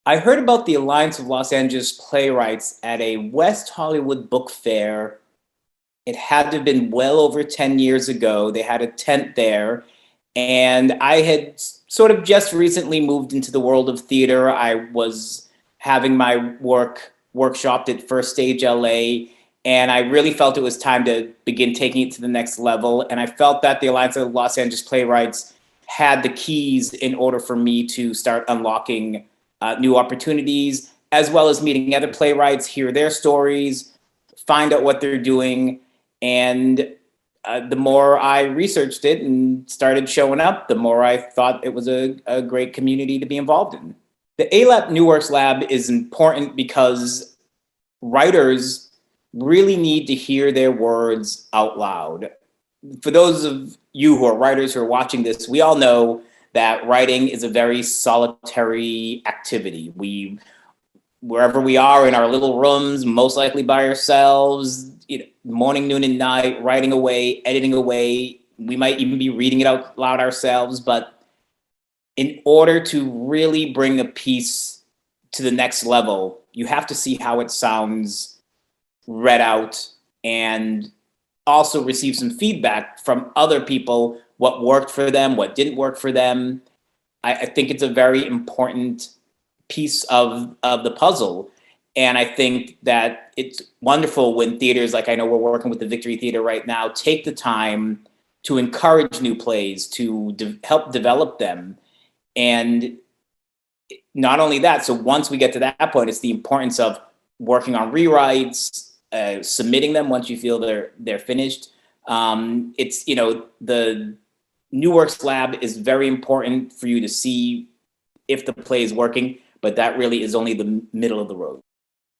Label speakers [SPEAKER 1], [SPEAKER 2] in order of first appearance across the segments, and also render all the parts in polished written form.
[SPEAKER 1] I heard about the Alliance of Los Angeles Playwrights at a West Hollywood book fair. It had to have been well over 10 years ago. They had a tent there, and I had sort of just recently moved into the world of theater. I was having my work workshopped at First Stage LA, and I really felt it was time to begin taking it to the next level. And I felt that the Alliance of Los Angeles Playwrights had the keys in order for me to start unlocking new opportunities, as well as meeting other playwrights, hear their stories, find out what they're doing. And the more I researched it and started showing up, the more I thought it was a great community to be involved in. The ALAP New Works Lab is important because writers really need to hear their words out loud. For those of you who are writers who are watching this, we all know that writing is a very solitary activity. Wherever we are in our little rooms, most likely by ourselves, morning, noon, and night, writing away, editing away. We might even be reading it out loud ourselves. But in order to really bring a piece to the next level, you have to see how it sounds read out and also receive some feedback from other people, what worked for them, what didn't work for them. I think it's a very important piece of the puzzle. And I think that it's wonderful when theaters, like I know we're working with the Victory Theater right now, take the time to encourage new plays, to help develop them. And not only that, so once we get to that point, it's the importance of working on rewrites, submitting them once you feel they're finished. It's, the New Works Lab is very important for you to see if the play is working, but that really is only the middle of the road.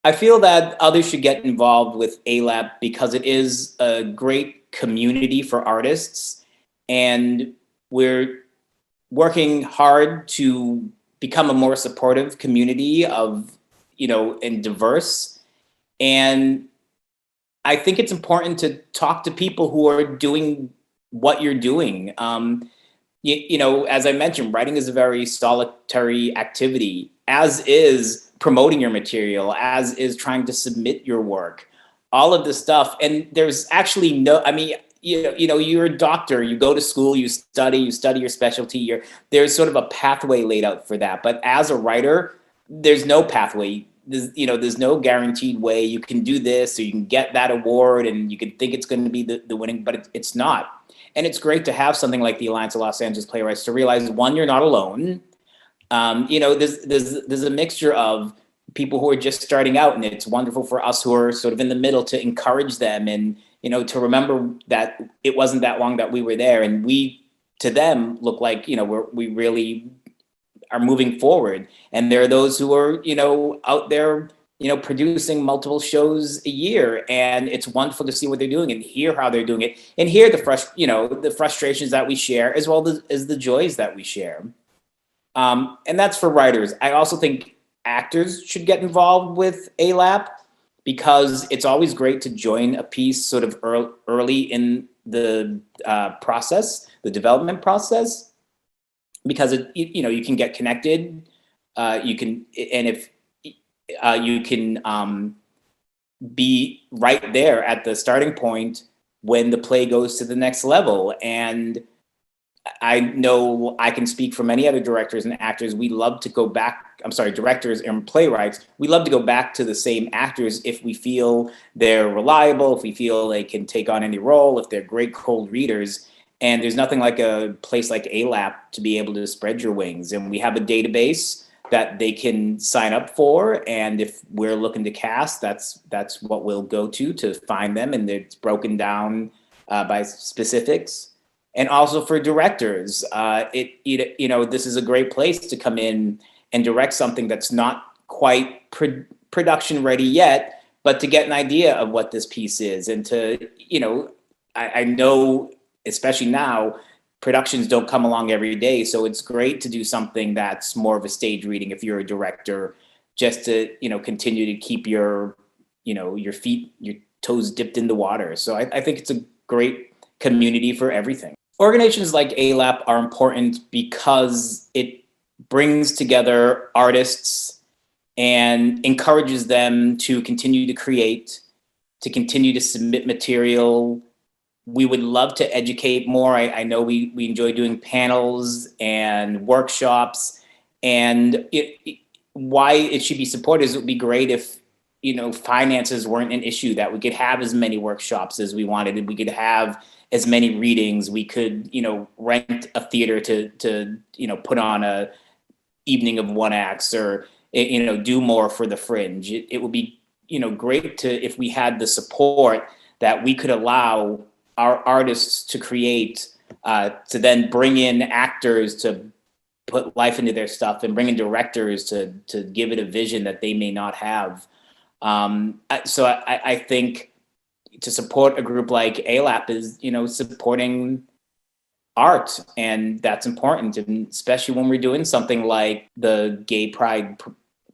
[SPEAKER 1] I feel that others should get involved with ALAP because it is a great community for artists, and we're working hard to become a more supportive community of, and diverse. And I think it's important to talk to people who are doing what you're doing. As I mentioned, writing is a very solitary activity, as is promoting your material, as is trying to submit your work, all of this stuff. And there's actually you're a doctor, you go to school, you study your specialty, there's sort of a pathway laid out for that. But as a writer, there's no pathway. There's no guaranteed way you can do this or you can get that award and you can think it's going to be the winning, but it's not. And it's great to have something like the Alliance of Los Angeles Playwrights to realize, one, you're not alone. There's a mixture of people who are just starting out, and it's wonderful for us who are sort of in the middle to encourage them and, to remember that it wasn't that long that we were there, and we, to them, look like, we really are moving forward. And there are those who are, out there, producing multiple shows a year, and it's wonderful to see what they're doing and hear how they're doing it and hear the frustrations that we share as well as the joys that we share. And that's for writers. I also think actors should get involved with ALAP because it's always great to join a piece sort of early in the process, the development process, because you can get connected. You can be right there at the starting point when the play goes to the next level. And I know I can speak for many other directors and actors. We love to go back. Directors and playwrights. We love to go back to the same actors if we feel they're reliable, if we feel they can take on any role, if they're great cold readers. And there's nothing like a place like ALAP to be able to spread your wings. And we have a database that they can sign up for. And if we're looking to cast, that's what we'll go to find them. And it's broken down by specifics. And also for directors, this is a great place to come in and direct something that's not quite production ready yet, but to get an idea of what this piece is. And to, I know, especially now, productions don't come along every day. So it's great to do something that's more of a stage reading if you're a director, just to, continue to keep your feet, your toes dipped in the water. So I think it's a great community for everything. Organizations like ALAP are important because it brings together artists and encourages them to continue to create, to continue to submit material. We would love to educate more. I know we enjoy doing panels and workshops, and why it should be supported is it would be great if, finances weren't an issue, that we could have as many workshops as we wanted, and we could have as many readings. We could, rent a theater to put on a evening of one acts, or, do more for the Fringe. It would be, great if we had the support that we could allow our artists to create, to then bring in actors to put life into their stuff, and bring in directors to give it a vision that they may not have. So I think to support a group like ALAP is, supporting art, and that's important, and especially when we're doing something like the Gay Pride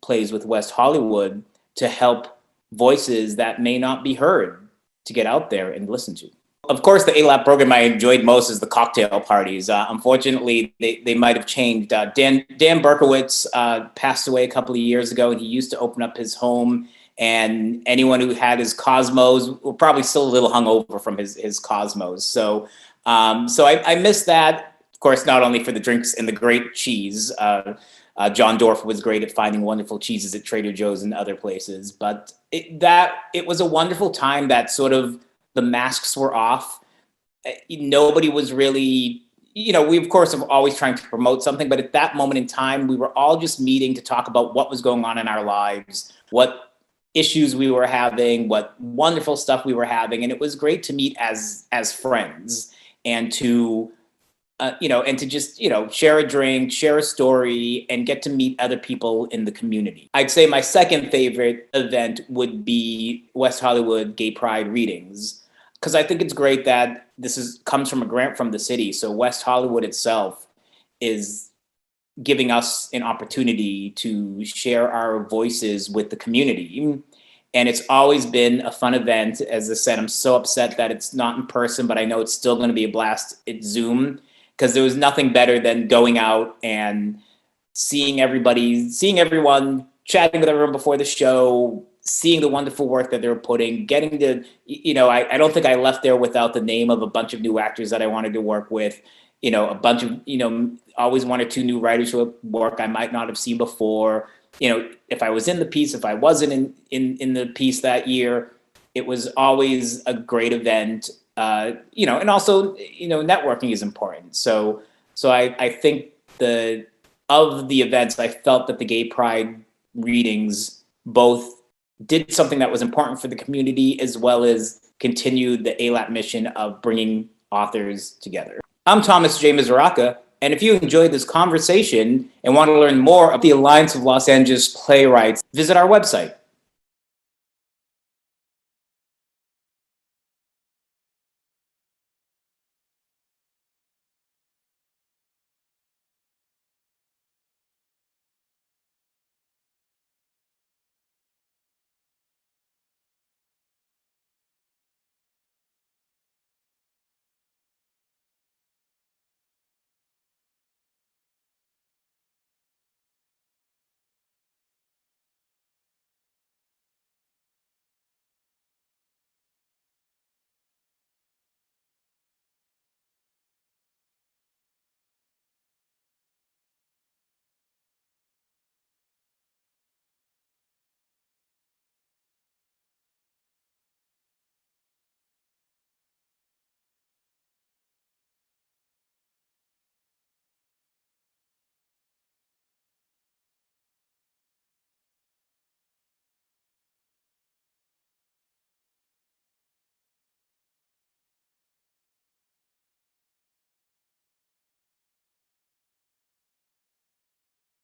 [SPEAKER 1] plays with West Hollywood, to help voices that may not be heard to get out there and listen to. Of course, the ALAP program I enjoyed most is the cocktail parties. Unfortunately, they might have changed. Dan Berkowitz passed away a couple of years ago, and he used to open up his home, and anyone who had his Cosmos were probably still a little hungover from his Cosmos. So I miss that. Of course, not only for the drinks and the great cheese. John Dorf was great at finding wonderful cheeses at Trader Joe's and other places, but it was a wonderful time that sort of the masks were off. Nobody was really, we of course are always trying to promote something, but at that moment in time, we were all just meeting to talk about what was going on in our lives, what issues we were having, what wonderful stuff we were having. And it was great to meet as friends, and to, and to just, share a drink, share a story, and get to meet other people in the community. I'd say my second favorite event would be West Hollywood Gay Pride readings, because I think it's great that this comes from a grant from the city. So West Hollywood itself is giving us an opportunity to share our voices with the community. And it's always been a fun event. As I said, I'm so upset that it's not in person, but I know it's still going to be a blast at Zoom, because there was nothing better than going out and seeing everyone, chatting with everyone before the show, seeing the wonderful work that they were putting, getting to, I don't think I left there without the name of a bunch of new actors that I wanted to work with, a bunch of, always one or two new writers who work I might not have seen before. If I was in the piece, if I wasn't in the piece that year, it was always a great event. And also, networking is important. So I think of the events, I felt that the Gay Pride readings both did something that was important for the community, as well as continued the ALAP mission of bringing authors together. I'm Thomas J. Misuraca, and if you enjoyed this conversation and want to learn more about the Alliance of Los Angeles Playwrights, visit our website.